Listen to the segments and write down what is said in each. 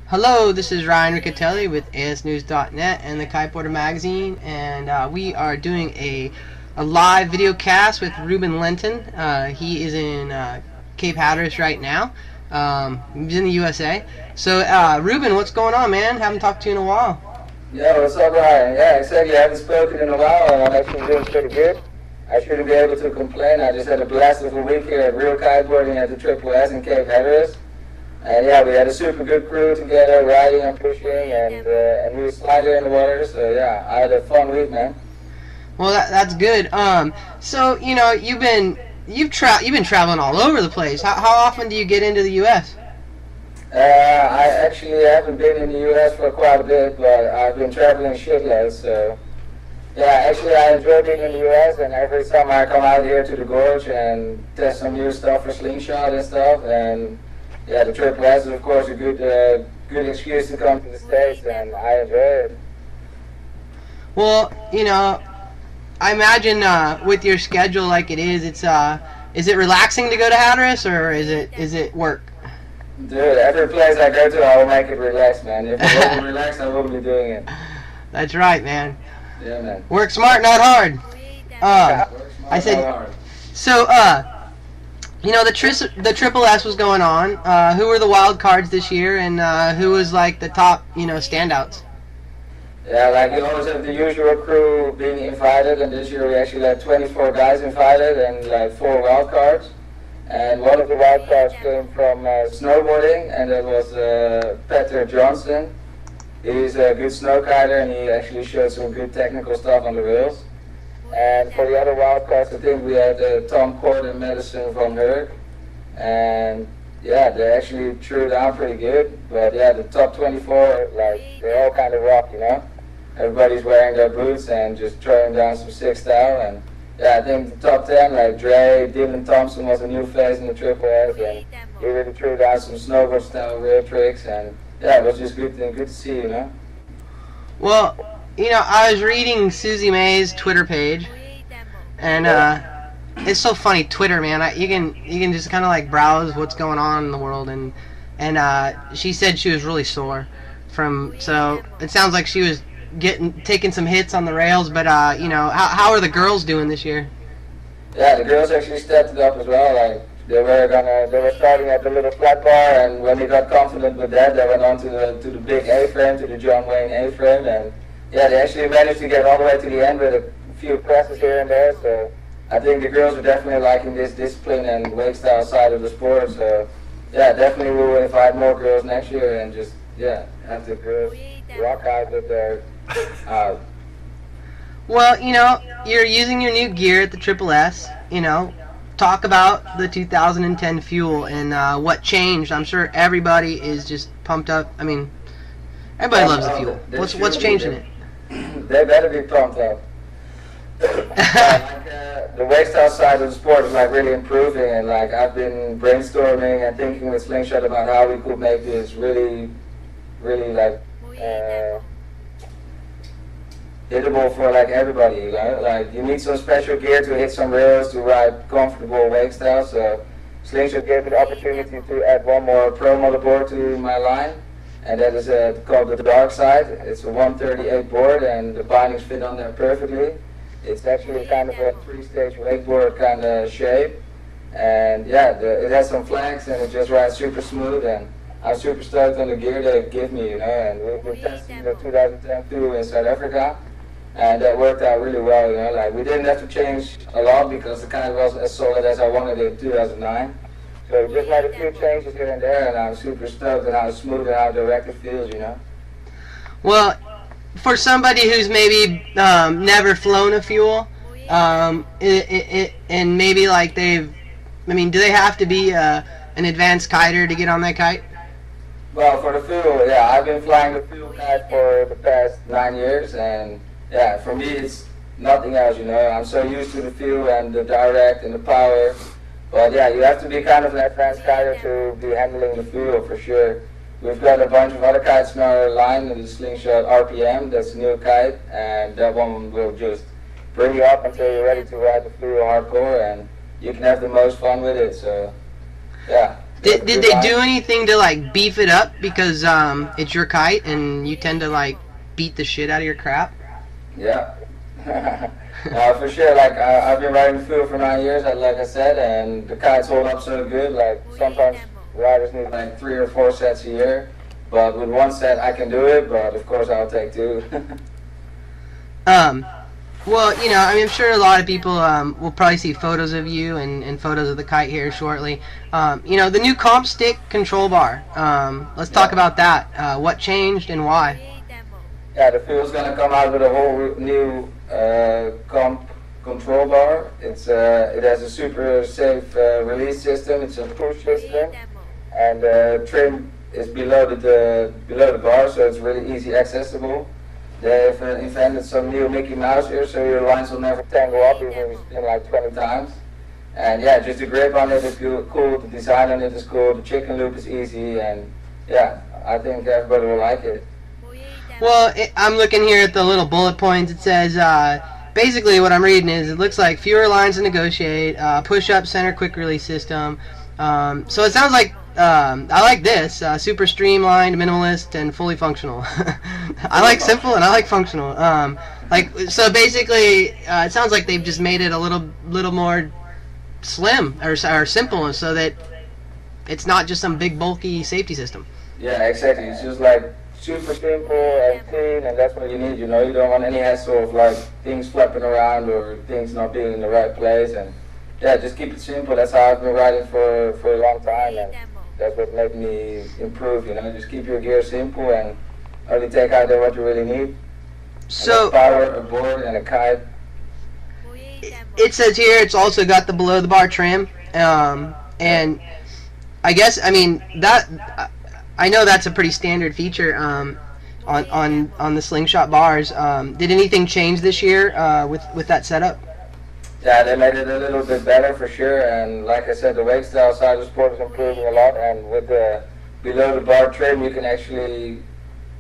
Hello, this is Ryan Riccitelli with ASNews.net and the Kiteboarder magazine, and we are doing a live video cast with Ruben Lenten. He is in Cape Hatteras right now. He's in the USA. So, Ruben, what's going on, man? Haven't talked to you in a while. Yeah, what's up, Ryan? Yeah, exactly. I haven't spoken in a while, and I'm actually doing pretty good. I shouldn't be able to complain. I just had a blast of a week here at Real Kiteboarding at the Triple S in Cape Hatteras. And yeah, we had a super good crew together, riding and pushing, and we were sliding in the water. So yeah, I had a fun week, man. Well, that's good. So you've been traveling all over the place. How often do you get into the U.S.? I actually haven't been in the U.S. for quite a bit, but I've been traveling shitloads. So yeah, actually I enjoy being in the U.S. and every summer I come out here to the gorge and test some new stuff for Slingshot and stuff. And yeah, the Triple S is of course a good excuse to come to the States, and I enjoy it. Well, I imagine with your schedule like it is it relaxing to go to Hatteras, or is it work? Dude, every place I go to, I will make it relax, man. If it wasn't relaxed, I wouldn't be doing it. That's right, man. Yeah, man. Work smart, not hard. Work smart, I said, not hard. so, the Triple S was going on. Who were the wild cards this year, and who was like the top, standouts? Yeah, like you always have the usual crew being invited, and this year we actually had 24 guys invited and like 4 wild cards. And one of the wild cards came from snowboarding, and that was Petter Johnson. He's a good snow kiter, and he actually showed some good technical stuff on the rails. And for the other wild cards, I think we had Tom Cord and Madison van Herk. And yeah, they actually threw down pretty good. But yeah, the top 24, like, they all kind of rock, Everybody's wearing their boots and just throwing down some sick style. And yeah, I think the top 10, like Dre, Dylan Thompson was a new face in the Triple S, and he really threw down some snowboard style rail tricks. And yeah, it was just good to see, Well, I was reading Susie May's Twitter page, and it's so funny, Twitter, man. You can just kind of like browse what's going on in the world, and she said she was really sore so it sounds like she was taking some hits on the rails, but how are the girls doing this year? Yeah, the girls actually stepped it up as well. Like they were starting at the little flat bar, and when they got confident with that, they went on to the big A-frame, to the John Wayne A-frame, and yeah, they actually managed to get all the way to the end with a few presses here and there. So I think the girls are definitely liking this discipline and wake style side of the sport. So yeah, definitely we will invite more girls next year and just have the girls rock out with their Well, you're using your new gear at the Triple S. Talk about the 2010 fuel and what changed. I'm sure everybody is just pumped up. I mean, everybody loves the fuel. What's changing it? They better be pumped up. The wake style side of the sport is like really improving, and like I've been brainstorming and thinking with Slingshot about how we could make this really like hittable for like everybody, Like you need some special gear to hit some rails to ride comfortable wake style. So Slingshot gave me the opportunity to add one more pro model board to my line, and that is called the Dark Side. It's a 138 board, and the bindings fit on there perfectly. It's actually kind of a 3-stage wakeboard kind of shape, and yeah, it has some flags and it just rides super smooth, and I'm super stoked on the gear they give me, and we've been testing the 2010 fuel in South Africa, and that worked out really well, like we didn't have to change a lot because the kite wasn't as solid as I wanted it in 2009. So we just made a few changes here and there, and I'm super stoked on how smooth and how direct it feels, Well, for somebody who's maybe never flown a fuel, and maybe like do they have to be an advanced kiter to get on that kite? Well, for the fuel, yeah, I've been flying the fuel kite for the past 9 years, and yeah, for me it's nothing else, I'm so used to the fuel and the direct and the power. But yeah, you have to be kind of an advanced kiter to be handling the fuel for sure. We've got a bunch of other kites in our line, the Slingshot RPM, that's a new kite, and that one will just bring you up until you're ready to ride the fuel hardcore, and you can have the most fun with it. So yeah, Did they do anything to like beef it up because it's your kite and you tend to like beat the shit out of your crap? Yeah. For sure. Like I've been riding the field for 9 years, like I said, and the kites hold up so good. Like sometimes riders need like 3 or 4 sets a year, but with 1 set I can do it. But of course I'll take 2. Well, you know, I mean, I'm sure a lot of people will probably see photos of you and photos of the kite here shortly. You know, the new comp stick control bar. Let's talk about that. What changed and why? Yeah, the field's gonna come out with a whole new comp control bar. It has a super safe release system. It's a push system, and the trim is below the bar, so it's really easy accessible. They've invented some new Mickey Mouse here, so your lines will never tangle up, even if you spin like 20 times. And yeah, just the grip on it is cool, the design on it is cool, the chicken loop is easy, and yeah, I think everybody will like it. Well, I'm looking here at the little bullet points. It says, basically what I'm reading is, it looks like fewer lines to negotiate, push-up center quick release system. So it sounds like, I like this, super streamlined, minimalist, and fully functional. I like simple and I like functional. So basically, it sounds like they've just made it a little more slim or simple, so that it's not just some big bulky safety system. Yeah, exactly. It's just like super simple and clean, and that's what you need. You know, you don't want any hassle of like things flapping around or things not being in the right place. And yeah, just keep it simple. That's how I've been riding for a long time, and that's what made me improve. You know, just keep your gear simple and only take out there what you really need. So power, a board, and a kite. It says here it's also got the below the bar trim, and I guess, I mean, that I know that's a pretty standard feature on the Slingshot bars. Did anything change this year with that setup? Yeah, they made it a little bit better for sure, and like I said, the wake style side of the sport is improving a lot, and with the below the bar trim you can actually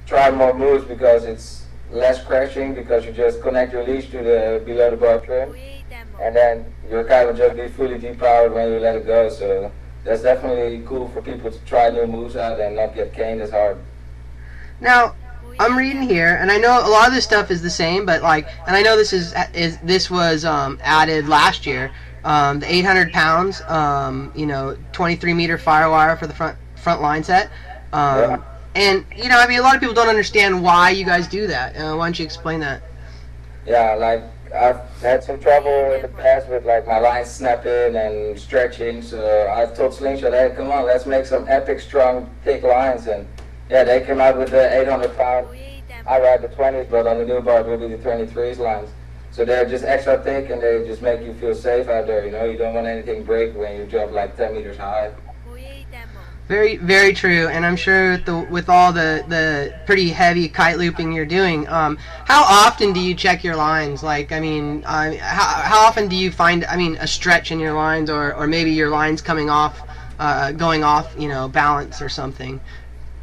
try more moves because it's less crashing, because you just connect your leash to the below the bar trim, and then your kite will just be fully depowered when you let it go. So that's definitely cool for people to try new moves out and not get caned as hard. Now, I'm reading here, and I know a lot of this stuff is the same, but like, and I know this was added last year. The 800 pounds, you know, 23 meter firewire for the front line set. Yeah. And you know, I mean, a lot of people don't understand why you guys do that. Why don't you explain that? Yeah, like I've had some trouble in the past with like my lines snapping and stretching, so I've told Slingshot, hey, come on, let's make some epic, strong, thick lines. And yeah, they came out with the 800 pound. I ride the 20s, but on the new bar it will be the 23s lines. So they're just extra thick, and they just make you feel safe out there. You know, you don't want anything break when you jump like 10 meters high. Very, very true, and I'm sure with all the pretty heavy kite looping you're doing, how often do you check your lines? Like, I mean, how often do you find, I mean, a stretch in your lines, or maybe your lines coming off, going off, you know, balance or something?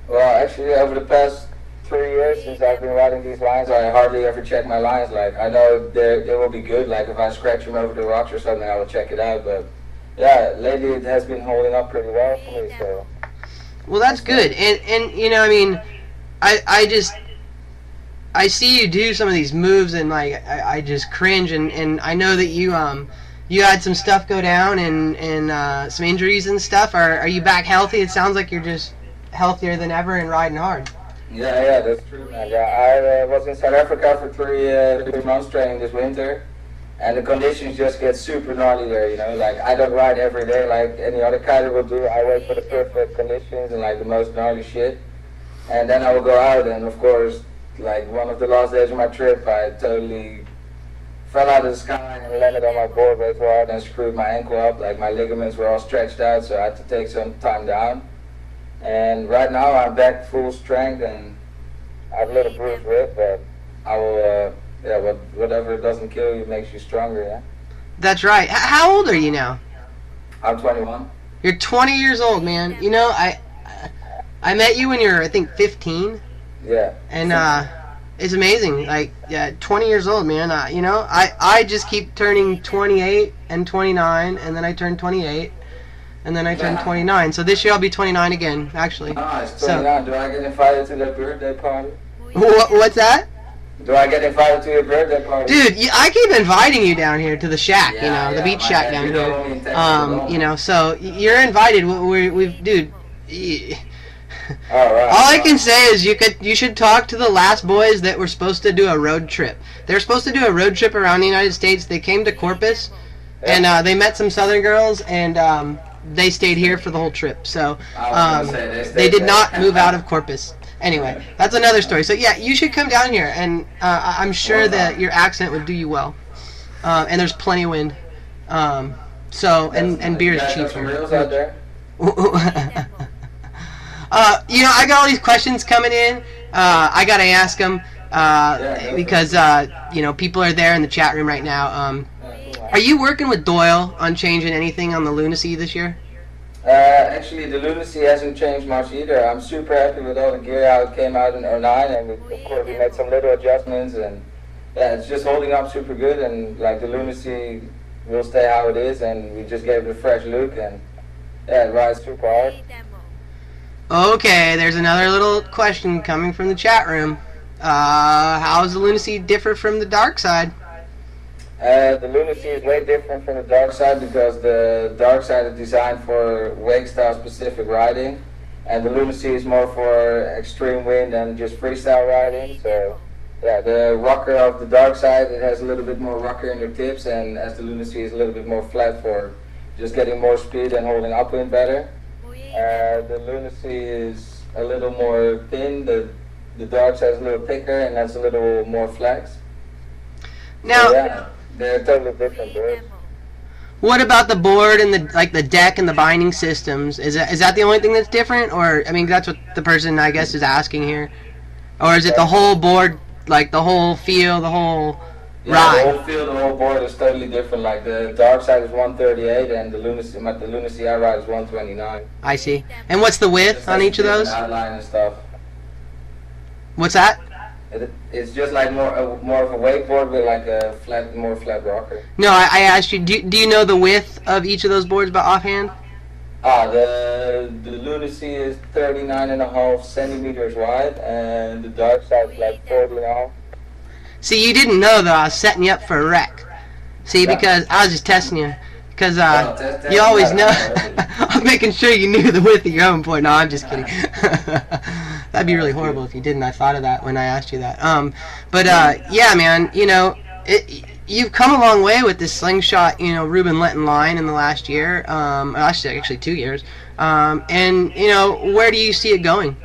Well, actually, over the past 3 years since I've been riding these lines, I hardly ever check my lines. Like, I know they will be good. Like, if I scratch them over the rocks or something, I will check it out. But yeah, lately it has been holding up pretty well for me. So. Well, that's good, and you know, I mean, I see you do some of these moves, and like I just cringe, and I know that you had some stuff go down and some injuries and stuff. Are you back healthy? It sounds like you're just healthier than ever and riding hard. Yeah, that's true, man. Yeah, I was in South Africa for 3 months training this winter. And the conditions just get super gnarly there, you know, like I don't ride every day like any other kiter will do. I wait for the perfect conditions and like the most gnarly shit. And then I will go out, and of course, like one of the last days of my trip, I totally fell out of the sky and landed on my board way too hard and screwed my ankle up. Like my ligaments were all stretched out, so I had to take some time down. And right now I'm back full strength, and I have a little bruised rib, but I will... yeah, whatever doesn't kill you makes you stronger, yeah? That's right. How old are you now? I'm 21. You're 20 years old, man. You know, I met you when you were, I think, 15. Yeah. And it's amazing. Like, yeah, 20 years old, man. You know, I just keep turning 28 and 29, and then I turn 28. and then I turned 29. So this year I'll be 29 again, actually. Nice, 29. Do I get invited to that birthday party? What's that? Do I get invited to your birthday party? Dude, I keep inviting you down here to the shack, the beach shack down here. So you're invited. Dude. All I can say is you should talk to the last boys that were supposed to do a road trip. They were supposed to do a road trip around the United States. They came to Corpus, and they met some Southern girls, and they stayed here for the whole trip. So they did not move out of Corpus. Anyway, that's another story. So yeah, you should come down here, and I'm sure that your accent would do you well. And there's plenty of wind. And beer is cheap here. I got all these questions coming in. I gotta ask them because people are there in the chat room right now. Are you working with Doyle on changing anything on the Lunacy this year? Actually, the Lunacy hasn't changed much either. I'm super happy with all the gear how it came out in 09, and of course we made some little adjustments, and yeah, it's just holding up super good, and like the Lunacy will stay how it is, and we just gave it a fresh look, and yeah, it rides super hard. Okay, there's another little question coming from the chat room. How does the Lunacy differ from the Dark Side? The Lunacy is way different from the Dark Side because the Dark Side is designed for wake style specific riding, and the Lunacy is more for extreme wind and just freestyle riding. So yeah, the rocker of the Dark Side, it has a little bit more rocker in the tips, and as the Lunacy is a little bit more flat for just getting more speed and holding upwind better. The Lunacy is a little more thin, the Dark Side is a little thicker, and that's a little more flex. Now, so, yeah, they're totally different boards. What about the board and the deck and the binding systems? Is that the only thing that's different, or I mean that's what the person I guess is asking here, or is it the whole board, like the whole feel, the whole ride? The whole feel, the whole board is totally different. Like the Dark Side is 138, and the Lunacy I ride is 129. I see. And what's the width on each of those? Outline and stuff. What's that? It's just like more of a wakeboard with like a more flat rocker. No, I asked you. Do you know the width of each of those boards by offhand? The Lunacy is 39.5 centimeters wide, and the Dark Side is like 40.5. See, you didn't know though. I was setting you up for a wreck. See, because I was just testing you. Because you always know. I'm making sure you knew the width of your own board. No, I'm just kidding. That'd be really horrible if you didn't. I thought of that when I asked you that. Yeah, man. You've come a long way with this Slingshot, Ruben Lenten line in the last year. Actually 2 years. And where do you see it going?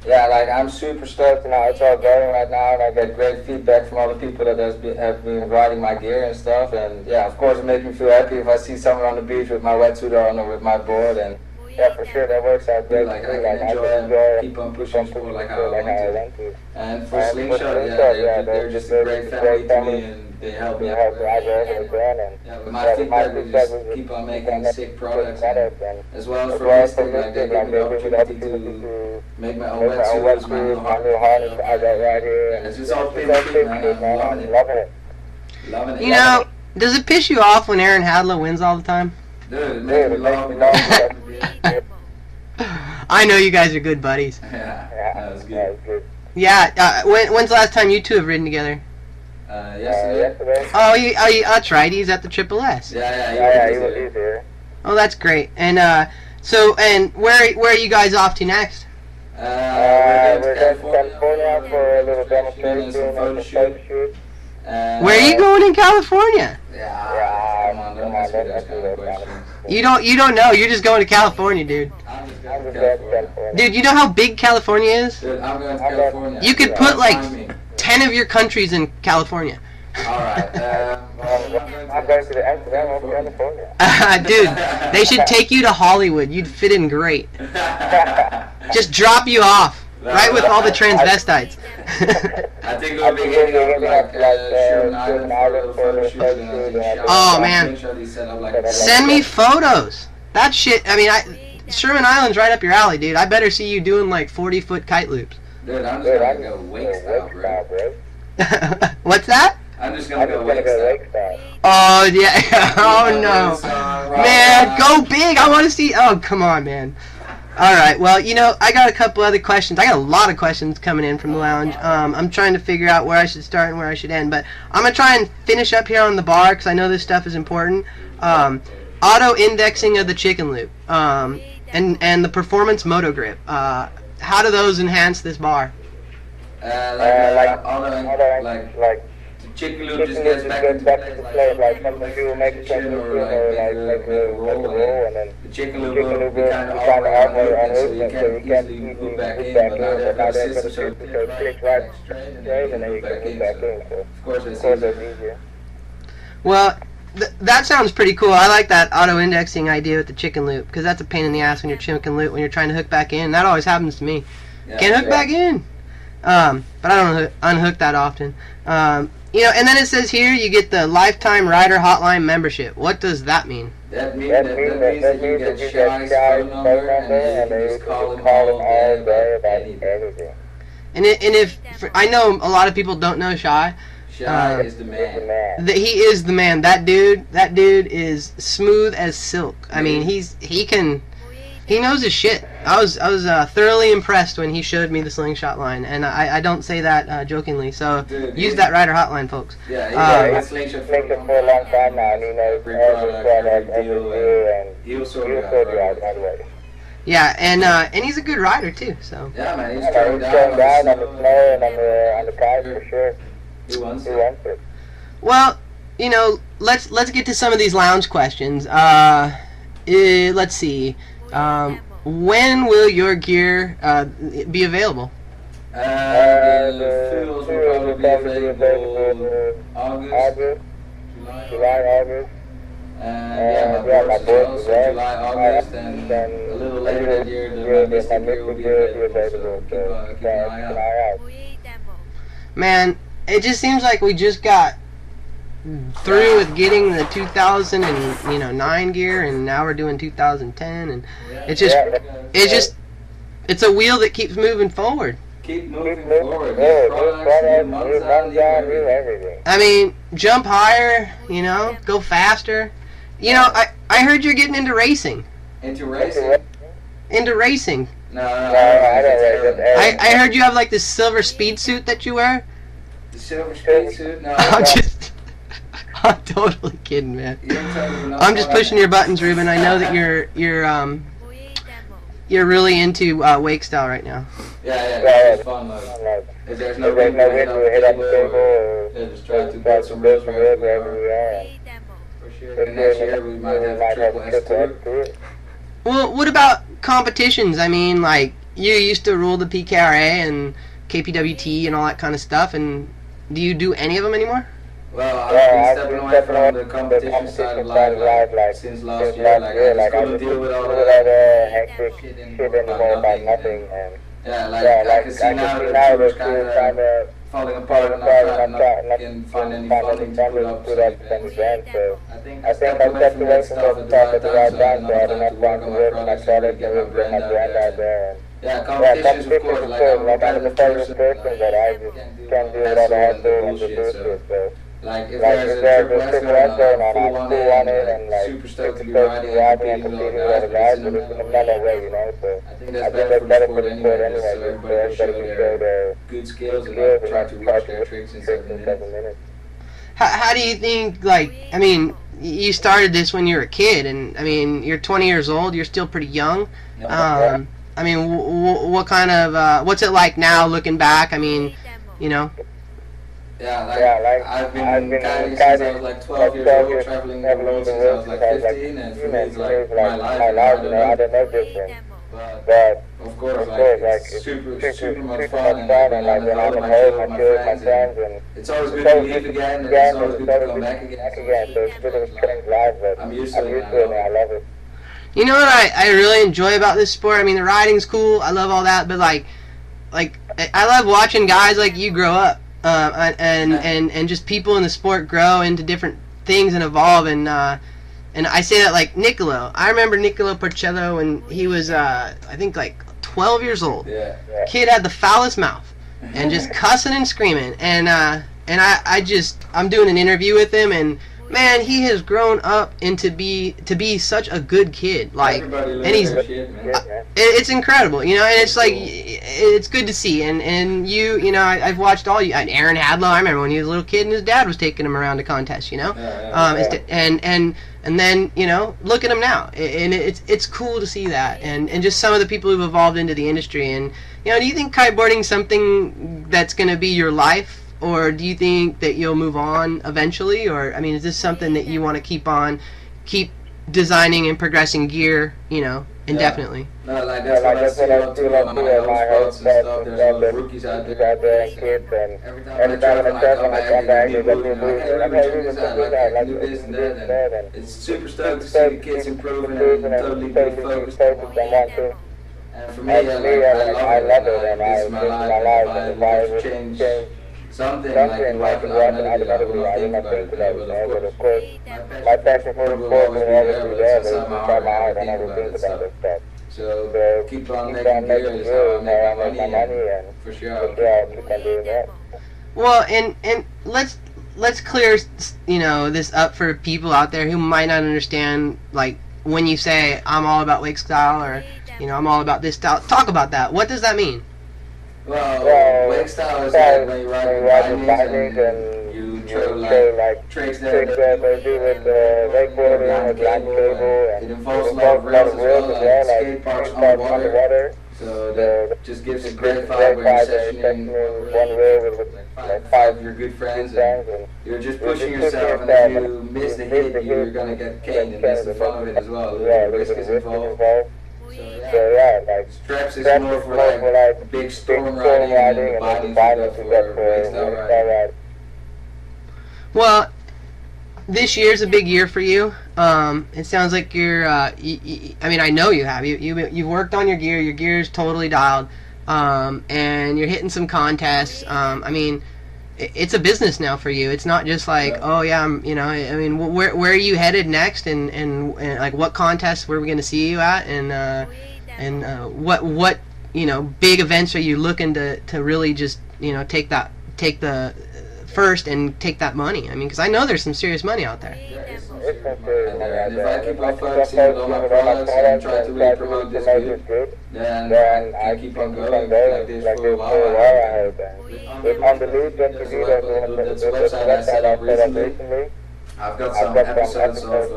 Yeah, like I'm super stoked on how it's all going right now, and I get great feedback from all the people that have been riding my gear and stuff. And yeah, of course, it makes me feel happy if I see someone on the beach with my wetsuit on or with my board. And yeah, for sure, that works out great. Like I can enjoy keep on pushing forward like how I want to. And for Slingshot, they're just a great family to me, and they help me out. Yeah, but my feedback is just keep on making sick products, and as well as for wrestling, like they give me the opportunity to make my own wetsuits, my new harness. It's just all paid for, man. I'm loving it. Does it piss you off when Aaron Hadlow wins all the time? Dude, it makes me laugh. I know you guys are good buddies. Yeah, that was good. Yeah, when's the last time you two have ridden together? Yesterday. Oh, that's right. He's at the Triple S. Yeah, he was here. Oh, that's great. And where are you guys off to next? We're going to California for a little demonstration and some photo shoot. Where are you going in California? Yeah, come on, don't ask me those kind of questions. You don't know. You're just going to California, dude. I'm just going to California. Dude, you know how big California is? Dude, I'm going to California. You could put like 10 of your countries in California. Alright, I'm going to the Amsterdam of California. Dude, they should take you to Hollywood. You'd fit in great. Just drop you off. Right with all the transvestites. I think it would be hitting up like Sherman Island for a little photo shoot. Oh man, send me photos. That shit. I mean, Sherman Island's right up your alley, dude. I better see you doing like 40-foot kite loops. Dude, I'm just gonna go wake style, bro. What's that? I'm just gonna go wake style. Oh yeah. Oh no. Man, go big. I want to see. Oh come on, man. All right. Well, you know, I got a couple other questions. I got a lot of questions coming in from the lounge. I'm trying to figure out where I should start and where I should end, but I'm gonna try and finish up here on the bar because I know this stuff is important. Auto indexing of the chicken loop. And the performance moto grip. How do those enhance this bar? Like the chicken loop just gets back into place, like something you make a chicken or like make a roll, and then the chicken loop will be kind of awkward on movement, so you can't easily move back in, but now they have a system so it clicks right straight, and then you can move back in, so of course that's easier. Well, that sounds pretty cool. I like that auto-indexing idea with the chicken loop because that's a pain in the ass when you're chicken loop when you're trying to hook back in. That always happens to me. Can't hook back in. But I don't unhook that often. You know, and then it says here you get the lifetime rider hotline membership. What does that mean? That means that you get Shy's phone number and you just call him all day about anything. And if I know a lot of people don't know Shy. Shy is the man. He is the man. That dude is smooth as silk. I mean, he knows his shit. I was thoroughly impressed when he showed me the Slingshot line, and I don't say that jokingly. So use that rider hotline, folks. Yeah, he's Slingshot for a long time now, and he knows every product, every deal, and he'll sort you out right away. Yeah, and he's a good rider too. So. Yeah, man, he's throwing down on the snow and on the prize for sure. He wants it. Well, you know, let's get to some of these lounge questions. Let's see. When will your gear be available? The fuels will probably be available August, July, August. And my boards as well, so July, August, and a little later that year, the Mystic gear will be available. So keep an eye out. Man, it just seems like we just got through with getting the 2009 gear, and now we're doing 2010, and it's a wheel that keeps moving forward. Keep moving forward. New products, new months out, new everything. I mean, jump higher, you know, go faster. You know, I heard you're getting into racing. Into racing? Into racing. No, I don't race. I heard you have like this silver speed suit that you wear. The silver speed suit? No. I'm totally kidding, man. I'm just pushing your buttons, Ruben. I know that you're really into wake style right now. Yeah, it's fun. Like, if there's no wind to hit up the table, just try to build some ribs wherever we are. For sure. And next year we might have a triple S tour. Well, what about competitions? I mean, like, you used to rule the PKRA and KPWT and all that kind of stuff, and do you do any of them anymore? Well, I've been stepping away from the competition side of life like since last year. Like, I just couldn't deal with all the hectic shit anymore about nothing. And I can see now the tour's kind of falling apart, and I'm not can find any funding to put up some event. So I think I stepped away from that stuff at the right time, so I had enough time to work on my product and really get my brand out there. Yeah, competitions, of course. Like, I'm kind of the first person that I just can't do without a hustle and the bullshit. So. Like, if there's a triple S going on, I'm full on it and like super stoked to be riding and competing with all the guys, but it's in a mellow way, you know. So I think that's better for the sport anyway, so everybody can show their good skills and not try to rush their tricks in 7 minutes. How do you think, like, I mean, you started this when you were a kid, and I mean, you're 20 years old, you're still pretty young. I mean, what kind of, what's it like now looking back? I mean, you know. Yeah, like I've been guiding since I was like 12 years old, traveling the world since I was like 15, and for me it's like my life, you know, I don't know different. But of course, like it's super much fun, and like when I'm at home, I'm chill with my friends, and it's always good to leave again, and it's always good to come back again. So it's a bit of a strange life, but I'm used to it and I love it. You know what I really enjoy about this sport? I mean, the riding's cool, I love all that, but like I love watching guys like you grow up. And just people in the sport grow into different things and evolve, and I say that like Niccolo. I remember Niccolo Porcello when he was I think like 12 years old. Yeah. Kid had the foulest mouth and just cussing and screaming, and and I'm doing an interview with him, and man, he has grown up into to be such a good kid. Like, and he's it's incredible, you know. And it's like it's good to see. And you know, I've watched all you. And Aaron Hadlow, I remember when he was a little kid and his dad was taking him around to contests, you know. And then, you know, look at him now, and it's cool to see that, and just some of the people who've evolved into the industry. And you know, do you think kiteboarding is something that's going to be your life, or do you think that you'll move on eventually? Or I mean, is this something that you want to keep designing and progressing gear, you know, indefinitely? No, like that's what I see on two of my own spots and stuff. There's a lot of rookies out there and kids, and every time I come back, they do like, hey, let me check this out, like, I do this and that, and it's super stoked to see the kids improving and totally be focused on one thing. And for me, I love it, and this is my life, if I ever change something like in life and automatically, I will not think about it, but of course, my passion for the sport will always be there, but it's inside my heart, I never think about this stuff. So keep on making gear is how I make my money, and for sure I'll keep on doing that. Well, and let's clear, you know, this up for people out there who might not understand, like, when you say I'm all about wake style, or, you know, I'm all about this style. Talk about that. What does that mean? Well, wake style is like when you ride your bindings and you throw like tricks that they do with wakeboarding with line cable, and it involves a lot of rails as well, like skate parks underwater. So that just gives a great vibe when you're sessioning one rail with like 5 of your good friends, and you're just pushing yourself, and if you miss the hit, you're gonna get caned, and that's the fun of it as well. The risk is involved. So yeah, like straps is more for like big storm riding, and the bindings we got for wake style riding. Well, this year's a big year for you. It sounds like you're. I mean, I know you have. You've worked on your gear. Your gear's totally dialed, and you're hitting some contests. I mean, it's a business now for you. It's not just like, oh yeah, you know. I mean, where are you headed next, and like what contests were we going to see you at, and what you know, big events are you looking to really just, you know, take the first and take that money? I mean, because I know there's some serious money out there. And if I keep on focusing on all my products and try to really promote this good, then I can keep on going like this for a while. On the lead, that's a website I set up recently. I've got some episodes of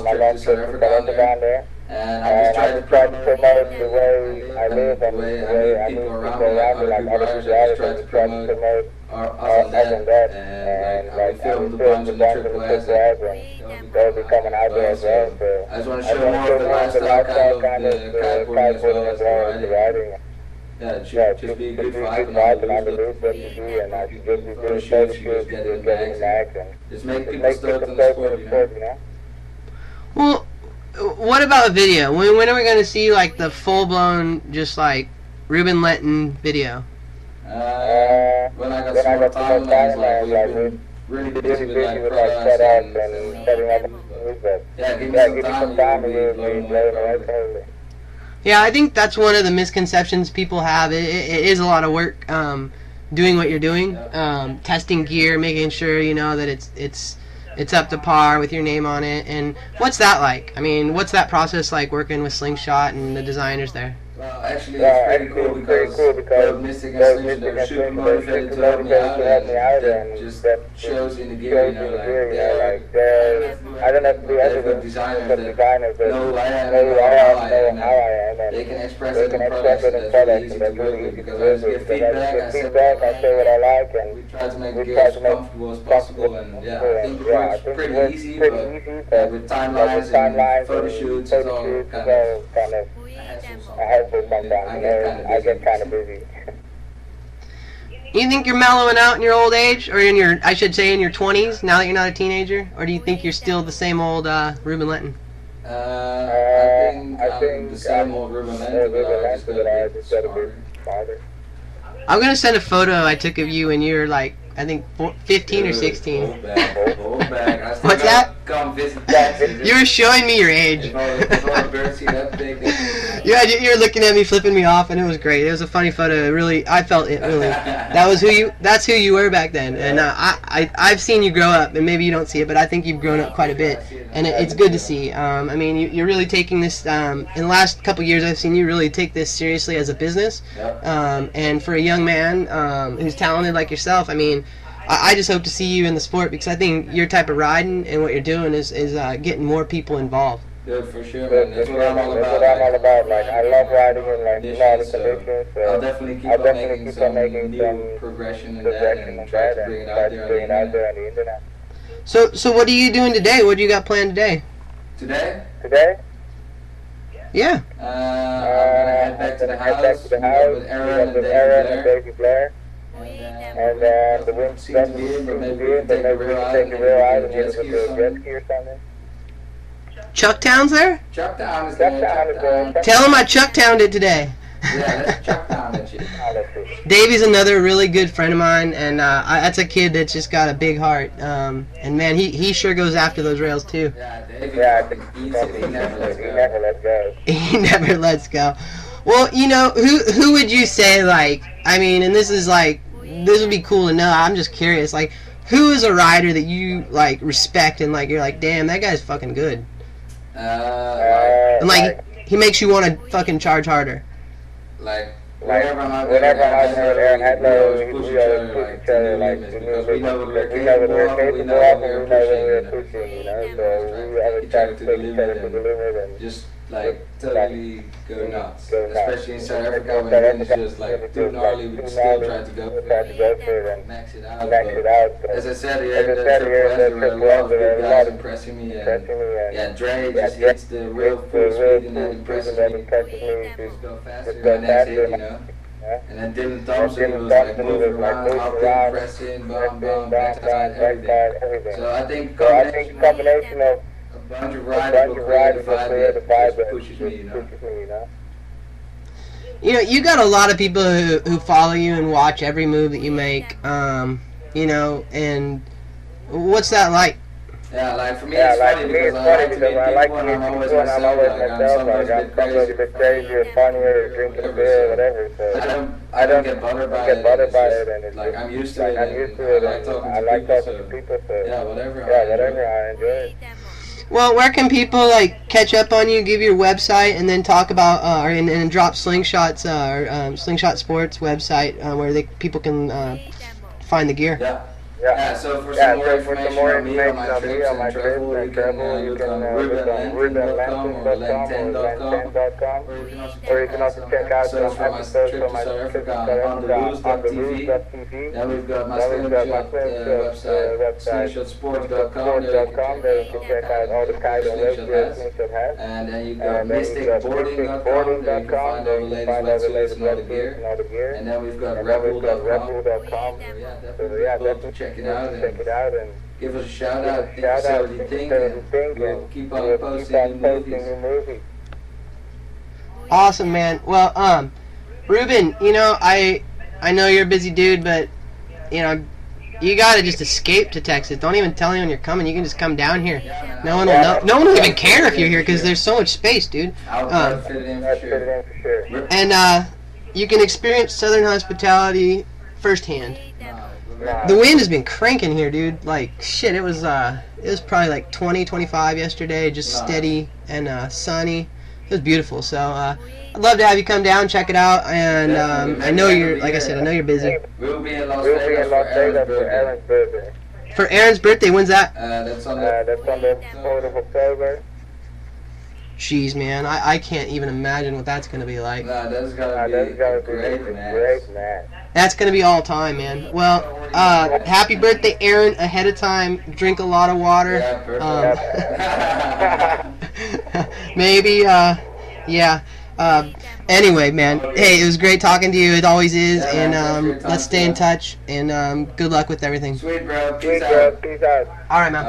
my last trip to South Africa on there. And I just try to promote the way I live and the way I move people around me, like other people. I just try to promote us on that, and like I filmed a bunch of the Triple S, and they'll be coming out there as well. So I just want to show more of the lifestyle kind of the kiteboarding as well as the riding. Yeah, it should just be a good vibe, and I believe what you do, and I should just be good shoes, get in bags, and just make people stoked on the sport, you know? Well, what about a video? When are we going to see like the full-blown, just like Ruben Lenten video? When I got some more time, like we've been really busy with like products and setting up moves, but yeah, give me some time and we'll be blowing. Yeah, I think that's one of the misconceptions people have. It is a lot of work, doing what you're doing, testing gear, making sure, you know, that it's up to par with your name on it. And what's that like? I mean, what's that process like working with Slingshot and the designers there? Well, actually, it's pretty cool because both Mystic and Slingshot, they're super motivated to help me out, and that just shows in the gear, you know, like they're, I don't have to do everything, designers that know who I am and know how I am, and they can express it in products, and that's really easy to work with, because I just give feedback, I say what I like, and we try to make the gear as comfortable as possible, and yeah, I think it works pretty easy, but with timelines and photo shoots, it's all kind of helpful sometimes. I get kind of busy. You think you're mellowing out in your old age, or in your, I should say, in your 20s, now that you're not a teenager, or do you think you're still the same old Ruben Lenten? I think I'm the same old Ruben Lenten, but I just got a bit smarter. I'm gonna send a photo I took of you when you were like, I think 15 or 16. Hold back. What's that? come visit Texas. You were showing me your age. If all the birds see that big, Yeah, you were looking at me, flipping me off, and it was great. It was a funny photo. It really, I felt it really. That's who you were back then. And I've seen you grow up, and maybe you don't see it, but I think you've grown up quite a bit, and it's good to see. I mean, you're really taking this. In the last couple years, I've seen you really take this seriously as a business. And for a young man who's talented like yourself, I mean, I just hope to see you in the sport, because I think your type of riding and what you're doing is getting more people involved. Yeah, for sure, man. That's what I'm all about. Like, I love riding in like conditions, so I'll definitely keep on making some new progression in that and try to bring it out there on the internet. So what are you doing today? What do you got planned today? Today? Yeah. I'm gonna head back to the house with Aaron and David Blair. And then the wind seems to be in, but maybe we can take a real out and maybe a jet ski or something. Chucktown's there? Chucktown is there. Tell him I Chucktowned it today. Yeah, let's Chucktown that shit. Davey's another really good friend of mine, and that's a kid that's just got a big heart. And man, he sure goes after those rails too. Yeah, Davey, he never lets go. He never lets go. Well, you know, who would you say, like, I mean, and this would be cool to know. I'm just curious, like, who is a rider that you like respect and like you're like, damn, that guy's fucking good. And like he makes you want to fucking charge harder. Like whenever I'm out there and Aaron, we push each other like to new limits, because we know what we're capable of, and we know what we're pushing, you know. So we always try to push each other to the limit and just like totally go nuts. Especially in South Africa when it's just like too gnarly, we still try to go for it and max it out. But as I said here, the trip was, there were a lot of good guys impressing me, and yeah, Dre just hits the real full speed and that impresses me. Just go faster and that's it, you know. And then Dylan Thompson was like moving around, hopping, pressing, backside, everything. So I think combination of a bunch of riders will create a vibe that pushes me, you know. You know, you got a lot of people who follow you and watch every move that you make, you know, and what's that like? Yeah, like for me it's funny because I like to meet people and I'm always myself, like I'm sometimes a bit crazy or funny or drinking a beer or whatever, so I don't get bothered by it, and it's like I'm used to it, I like talking to people, so yeah, whatever, I enjoy it. Well, where can people like catch up on you, give your website, and then talk about and drop Slingshot's Slingshot Sports website where people can find the gear? Yeah, so for some more information on my trips and travel, you can look on rubenlenten.com or lenten.com, or you can also check out some episodes from my trip to South Africa on the loose.tv. Then we've got my Slingshot website, slingshotsports.com, there you can check out all the kinds of race gear Slingshot has. And then you've got mysticboarding.com, there you can find all the latest wetsuits and all the gear. And then we've got rebel.com, so yeah, definitely check it out and give us a shout out. Think what you think, and we'll keep on posting new movies. Awesome, man. Well, Ruben, you know, I know you're a busy dude, but you know, you gotta just escape to Texas. Don't even tell anyone you're coming. You can just come down here. No one will know. No one will even care if you're here because there's so much space, dude. I'll fit it in for sure. And you can experience Southern hospitality firsthand. The wind has been cranking here, dude. Like shit, it was probably like 20, 25 yesterday, just steady and sunny. It was beautiful. So I'd love to have you come down, check it out, and I know you're, like I said, I know you're busy. We'll be in Las Vegas for Aaron's birthday. For Aaron's birthday, when's that? That's on the 4th of October. Jeez, man, I can't even imagine what that's gonna be like. No, that's gonna be great, man. That's gonna be all time, man. Well, happy birthday, Aaron, ahead of time. Drink a lot of water. Yeah, perfect. Maybe, yeah. Anyway, man. Hey, it was great talking to you. It always is. Yeah, and let's stay in touch. And good luck with everything. Sweet, bro. Peace out. All right, man.